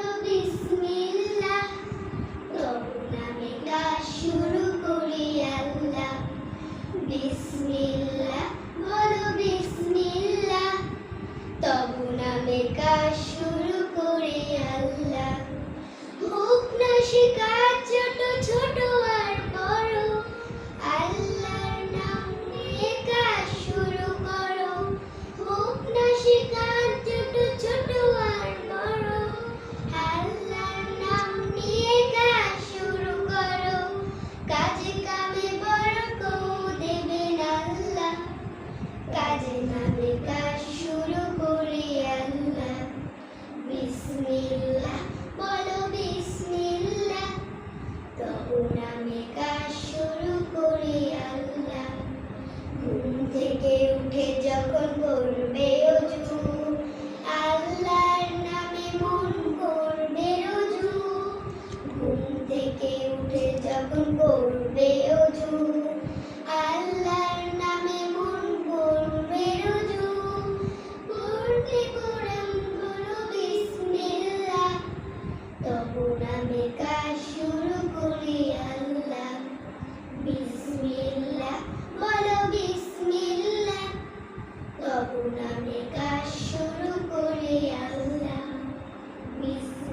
বলো বিসমিল্লাহ, তবু নামে কাজ শুরু করি আল্লাহ। বিসমিল্লাহ বলো বিসমিল্লাহ, তবু নামে কাজ শুরু করি আল্লাহ। হোক না সে কাজ ছোট ছোট আর বড়, আল্লাহর নাম নিয়ে কাজ শুরু করো। হোক না সে কাজ ছোট ছোট আর বড়, আল্লাহর নাম নিয়ে কাজ শুরু করো। কাজে কামে বরকত দেবেন আল্লাহ, কাজে নামে কাজ শুরু করি আল্লাহ। বিসমিল্লাহ বলো বিসমিল্লাহ, তবু নামে কাজ শুরু করি আল্লাহ। ঘুম থেকে উঠে যখন করবে ওযু, আল্লাহর নামে মন করবে রুজু। ঘুম থেকে উঠে যখন করবে ওযু,